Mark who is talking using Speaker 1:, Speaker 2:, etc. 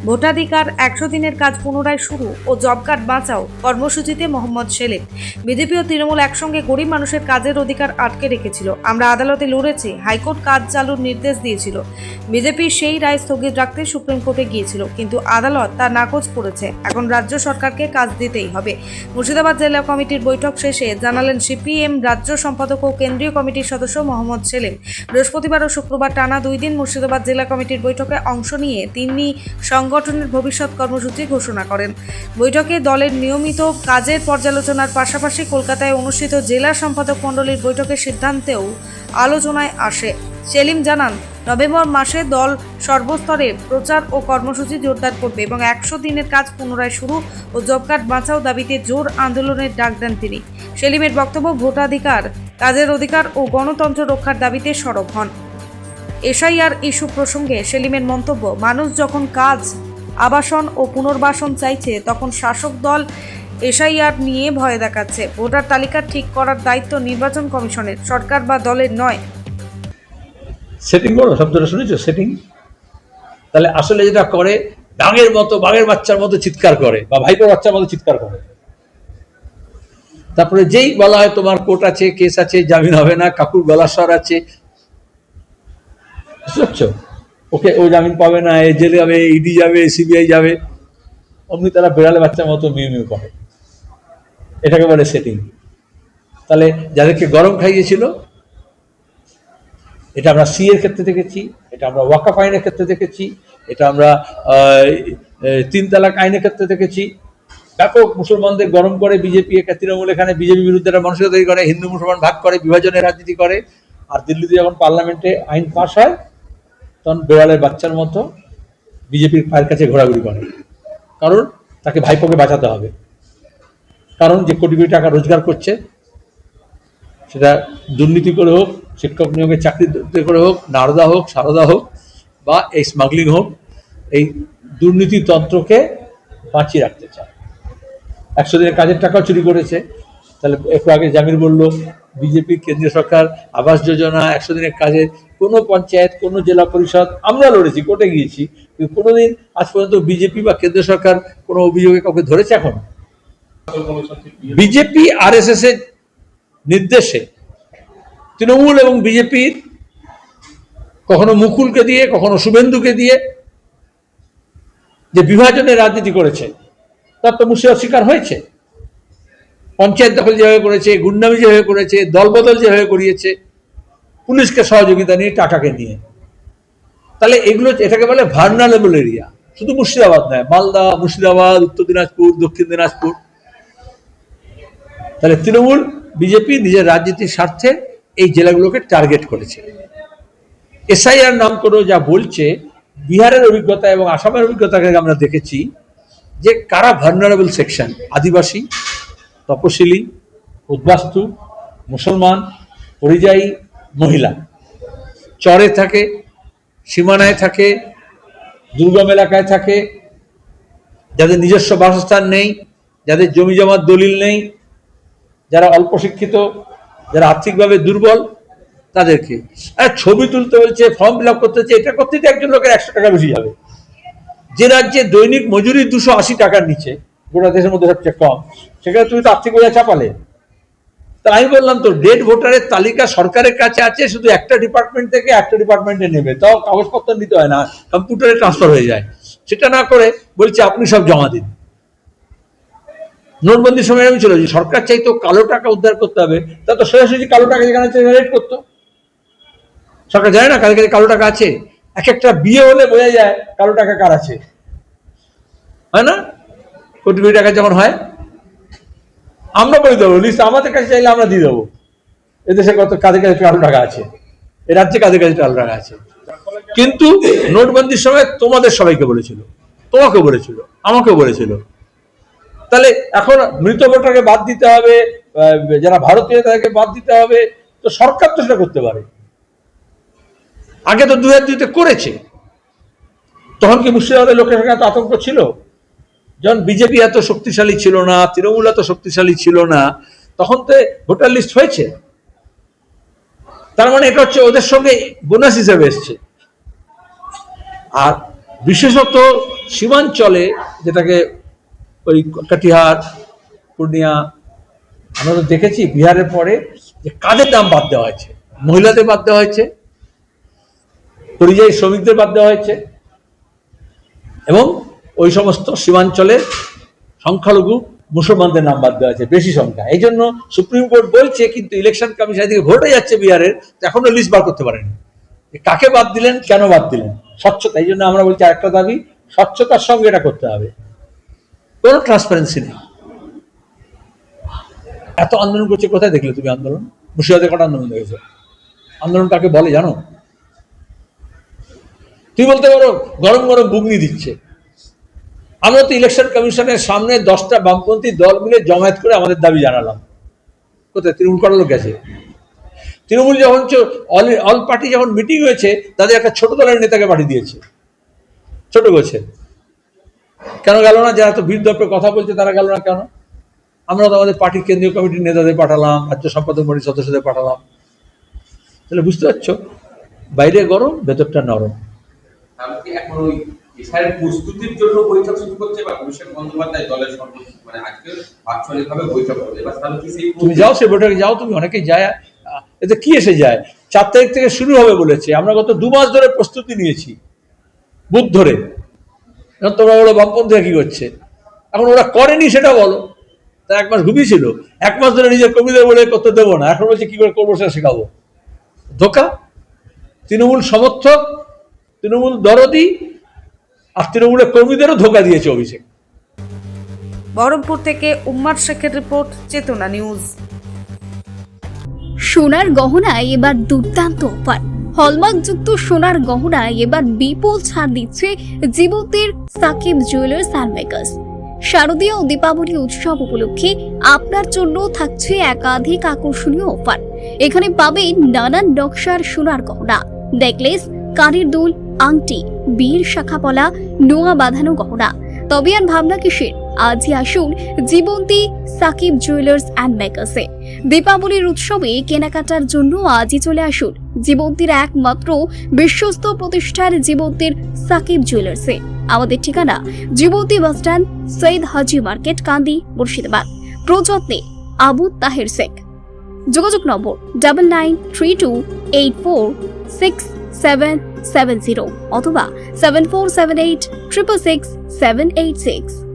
Speaker 1: ভোটাধিকার 100 দিনের কাজ পুনরায় শুরু ও জব কার্ড বাঁচাও কর্মসূচিতে মোহাম্মদ সেলিম। বিজেপি ও তৃণমূল একসঙ্গে গরিব মানুষের কাজের অধিকার আটকে রেখেছিল। আমরা আদালতে লড়েছি, হাইকোর্ট কাজ চালুর নির্দেশ দিয়েছিল। বিজেপি সেই রায় স্থগিত রাখতে সুপ্রিম কোর্টে গিয়েছিল, কিন্তু আদালত তা নাকচ করেছে। এখন রাজ্য সরকারকে কাজ দিতেই হবে। মুর্শিদাবাদ জেলা কমিটির বৈঠক শেষে জানালেন সিপিএম রাজ্য সম্পাদক ও কেন্দ্রীয় কমিটির সদস্য মোহাম্মদ সেলিম। বৃহস্পতিবার ও শুক্রবার টানা 2 দিন মুর্শিদাবাদ জেলা কমিটির বৈঠকে অংশ নিয়ে তিনি সংগঠনের ভবিষ্যৎ কর্মসূচি ঘোষণা করেন। বৈঠকে দলের নিয়মিত কাজের পর্যালোচনার পাশাপাশি কলকাতায় অনুষ্ঠিত জেলা সম্পাদক মণ্ডলীর বৈঠকের সিদ্ধান্তেও আলোচনায় আসে। সেলিম জানান, নভেম্বর মাসে দল সর্বস্তরে প্রচার ও কর্মসূচি জোরদার করবে এবং 100 দিনের কাজ পুনরায় শুরু ও জব কার্ড বাঁচাও দাবিতে জোর আন্দোলনের ডাক দেন তিনি। সেলিমের বক্তব্য, ভোটাধিকার, কাজের অধিকার ও গণতন্ত্র রক্ষার দাবিতে সরব হন। এসআইআর ইস্যু প্রসঙ্গে সেলিমের মন্তব্য, মানুষ যখন কাজ, আবাসন ও পুনর্বাসন চাইছে তখন শাসক দল এসআইআর নিয়ে ভয় দেখাচ্ছে। ভোটার তালিকা ঠিক করার দায়িত্ব নির্বাচন কমিশনের, সরকার বা দলের নয়।
Speaker 2: সেটিং করো, শব্দটা শুনেছো? সেটিং। তাহলে আসলে যেটা করে, বাঘের মতো, বাঘের বাচ্চার মতো চিৎকার করে বা ভাইপোর বাচ্চার মতো চিৎকার করে। তারপরে যেই বলা হয় তোমার কোর্ট আছে, কেস আছে, জামিন হবে না, কাকুর গলাস্বর আছে, বুঝতে, ওকে ও জামিন পাবে না, এ জেলে যাবে, ইডি যাবে, সিবিআই যাবে, অমনি তারা বেড়ালে বাচ্চার মতো মিউ মিউ করে। এটাকে বলে সেটিং। তাহলে যাদেরকে গরম খাইয়েছিল, এটা আমরা সি এর ক্ষেত্রে দেখেছি, এটা আমরা ওয়াকাফ আইনের ক্ষেত্রে দেখেছি, এটা আমরা 3 তালাক আইনের ক্ষেত্রে দেখেছি। ব্যাপক মুসলমানদের গরম করে বিজেপি, তৃণমূল এখানে বিজেপি বিরুদ্ধে একটা মানুষকে তৈরি করে, হিন্দু মুসলমান ভাগ করে, বিভাজনের রাজনীতি করে। আর দিল্লিতে যখন পার্লামেন্টে আইন পাস হয়, তখন বেড়ালের বাচ্চার মতো বিজেপির পায়ের কাছে ঘোরাঘুরি করে। কারণ তাকে ভাইপোকে বাঁচাতে হবে। কারণ যে কোটি কোটি টাকা রোজগার করছে, সেটা দুর্নীতি করে হোক, শিক্ষক নিয়োগের চাকরি করে হোক, নারদা হোক, সারদা হোক, বা এই স্মাগলিং হোক, এই দুর্নীতিতন্ত্রকে বাঁচিয়ে রাখতে চায়। 100 দিনের কাজের টাকাও চুরি করেছে। তাহলে একটু আগে জামির বলল, বিজেপি, কেন্দ্রীয় সরকার, আবাস যোজনা, 100 দিনের কাজে কোনো পঞ্চায়েত, কোনো জেলা পরিষদ, আমরা লড়েছি, কোর্টে গিয়েছি, কিন্তু কোনোদিন আজ পর্যন্ত বিজেপি বা কেন্দ্রীয় সরকার কোনো অভিযোগে কাউকে ধরেছে? এখন বিজেপি আরএসএস এর নির্দেশে তৃণমূল এবং বিজেপির কখনো মুকুলকে দিয়ে, কখনো শুভেন্দুকে দিয়ে যে বিভাজনের রাজনীতি করেছে, তার তো মুর্শিদাবাদ শিকার হয়েছে। পঞ্চায়েত দখল যেভাবে করেছে, গুন্ডামি যেভাবে করেছে, দলবদল যেভাবে করিয়েছে, পুলিশকে সহযোগিতা নিয়ে, টাকাকে নিয়ে। তাহলে এগুলো, এটাকে বলে ভার্নারেবল এরিয়া। শুধু মুর্শিদাবাদ নয়, মালদা, মুর্শিদাবাদ, উত্তর দিনাজপুর, দক্ষিণ দিনাজপুর। তাহলে তৃণমূল, বিজেপি নিজের রাজনীতির স্বার্থে এই জেলাগুলোকে টার্গেট করেছে। এসআইআর নাম করে যা বলছে, বিহারের অভিজ্ঞতা এবং আসামের অভিজ্ঞতাকে আমরা দেখেছি যে কারা ভার্নারেবল সেকশন: আদিবাসী, তপশিলি, উদ্বাস্তু, মুসলমান, পরিযায়ী, মহিলা। চরে থাকে, সীমানায় থাকে, দুর্গম এলাকায় থাকে, যাদের নিজস্ব বাসস্থান নেই, যাদের জমি জমার দলিল নেই, যারা অল্প শিক্ষিত, যারা আর্থিকভাবে দুর্বল, তাদেরকে ছবি তুলতে বলছে, ফর্ম ফিল আপ করতে হচ্ছে। এটা করতে একজন লোকের 100 টাকা বেশি যাবে। যে রাজ্যে দৈনিক মজুরি 280 টাকার নিচে, গোটা দেশের মধ্যে সবচেয়ে কম, সেখানে তুমি তো আর্থিক বোঝা চাপালে। তা আমি বললাম, তো ডেড ভোটারের তালিকা সরকারের কাছে আছে, শুধু একটা ডিপার্টমেন্ট থেকে একটা ডিপার্টমেন্টে নেবে, তাও কাগজপত্র নিতে হয় না, কম্পিউটারে ট্রান্সফার হয়ে যায়। সেটা না করে বলছে আপনি সব জমা দিন। নোটবন্দির সময় আমি ছিল যে সরকার চাইতো কালো টাকা উদ্ধার করতে হবে, তা তো সোজাসুজি কালো টাকা যেখানে জেনারেট করতো। সরকার জানে না কাদের কাছে কালো টাকা আছে? এক একটা বিয়ে হলে বোঝা যায় কালো টাকা কার আছে, হয় না? কোটি কোটি টাকা যখন হয়, আমরা বলে দেবো লিস্ট, আমাদের কাছে চাইলে আমরা দিয়ে দেবো এদেশে কত কাদের কাছে কালো টাকা আছে, এ রাজ্যে কাদের কাছে কালো টাকা আছে। কিন্তু নোটবন্দির সময় তোমাদের সবাইকে বলেছিল, তোমাকে বলেছিল, আমাকে বলেছিল। তাহলে এখন মৃত ভোটারকে বাদ দিতে হবে, যারা ভারতীয় তাদেরকে বাদ দিতে হবে, তো সরকার তো সেটা করতে পারে। আগে তো 2002-তে করেছে। তখন কি মুর্শিদাবাদের লোকের সঙ্গে এত আতঙ্ক ছিল? যখন বিজেপি এত শক্তিশালী ছিল না, তৃণমূল এত শক্তিশালী ছিল না, তখন তো ভোটার লিস্ট হয়েছে। তার মানে এটা হচ্ছে ওদের সঙ্গে বোনাস হিসেবে এসছে। আর বিশেষত সীমাঞ্চলে যেটাকে ওই কাটিহার পূর্ণিয়া আমরা তো দেখেছি বিহারের পরে যে কাদের নাম বাদ দেওয়া হয়েছে, মহিলাদের বাদ দেওয়া হয়েছে, পরিযায়ী শ্রমিকদের বাদ দেওয়া হয়েছে, এবং ওই সমস্ত সীমাঞ্চলের সংখ্যালঘু মুসলমানদের নাম বাদ দেওয়া হয়েছে বেশি সংখ্যা। এই জন্য সুপ্রিম কোর্ট বলছে, কিন্তু ইলেকশন কমিশন এদিকে ভোট হয়ে যাচ্ছে বিহারের, এখনো লিস্ট বার করতে পারেনি কাকে বাদ দিলেন, কেন বাদ দিলেন। স্বচ্ছতা, এই জন্য আমরা বলছি একটা দাবি, স্বচ্ছতার সঙ্গে এটা করতে হবে, কোনো ট্রান্সপারেন্সি নেই। এত আন্দোলন করছে, কোথায় দেখলে তুমি আন্দোলন? মুর্শিদাবাদে কটা আন্দোলন দেখেছো? আন্দোলন কাকে বলে জানো? তুই বলতে পারো গরম গরম বুগনি দিচ্ছে। আমরা তো ইলেকশন কমিশনের সামনে 10টা বামপন্থী দল মিলে জমায়েত করে আমাদের দাবি জানালাম। কোথায়? তৃণমূল করার লোক গেছে? তৃণমূল যখন অল পার্টি যখন মিটিং হয়েছে, তাদের একটা ছোট দলের নেতাকে পাঠিয়ে দিয়েছে, ছোট গোছের। কেন গেল না? যারা তো বিরুদ্ধে কথা বলছে তারা গেল না কেন? আমরা তো আমাদের পার্টির কেন্দ্রীয় কমিটির নেতাদের পাঠালাম, রাজ্য সম্পাদক মন্ডলীর সদস্যদের পাঠালাম। তাহলে বুঝতে পারছো, বাইরে গরম, ভেতরটা নরম।
Speaker 3: এখন ওই এসআইয়ের প্রস্তুতির জন্য বৈঠক শুরু করছে, বা অভিষেক বন্দ্যোপাধ্যায় দলের মানে আজকে ভার্চুয়ালি ভাবে বৈঠক হবে, এবার তাহলে কি সেই
Speaker 2: তুমি যাও, সে বৈঠকে যাও, তুমি অনেকেই যায়, এতে কি এসে যায়? 4 তারিখ থেকে শুরু হবে বলেছে। আমরা গত 2 মাস ধরে প্রস্তুতি নিয়েছি, বুথ ধরে। এখন তোমরা বলো বামপন্থীরা কি করছে, এখন ওরা করেনি সেটা বলো। তা 1 মাস ঘুমিয়েছিল, 1 মাস ধরে নিজের কর্মীদের বলে করতে দেবো না, এখন বলছে কি করে করবো সেটা শেখাবো। ধোকা। তৃণমূল সমর্থক, তৃণমূল দরদি আর তৃণমূলের কর্মীদেরও ধোকা দিয়েছে অভিষেক।
Speaker 1: বহরমপুর থেকে উম্মার শেখের রিপোর্ট, চেতনা নিউজ।
Speaker 4: সোনার গহনায় এবার দুর্দান্ত অফার। হলমার্কযুক্ত সোনার গহনায় এবার বিপুল ছাড় দিচ্ছে জীবতের সাকিব জুয়েলার্স অ্যান্ড মেকার্স। শারদীয় ও দীপাবলি উৎসব উপলক্ষে আপনার জন্য থাকছে একাধিক আকর্ষণীয় অফার। এখানে পাবেন নানান নকশার সোনার গহনা, নেকলেস, কানের দুল, আংটি, বীর শাখাপলা, নোয়া বাঁধানো গহনা। তবে আর ভাবনা কিসের? আজই আসুন জীবন্তী সাকিব জুয়েলার্স অ্যান্ড মেকার্সে। দীপাবলির উৎসবে কেনাকাটার জন্য আজই চলে আসুন জীবন্তীর একমাত্র বিশ্বস্ত প্রতিষ্ঠান জীবন্তীর সাকিব জুয়েলার্সে। আমাদের ঠিকানা জীবন্তী বাসস্ট্যান্ড, সৈয়দ হাজি মার্কেট, কান্দি, মুর্শিদাবাদ। প্রযত্নে আবু তাহের শেখ। যোগাযোগ নম্বর 9932846770 অথবা 7478666786।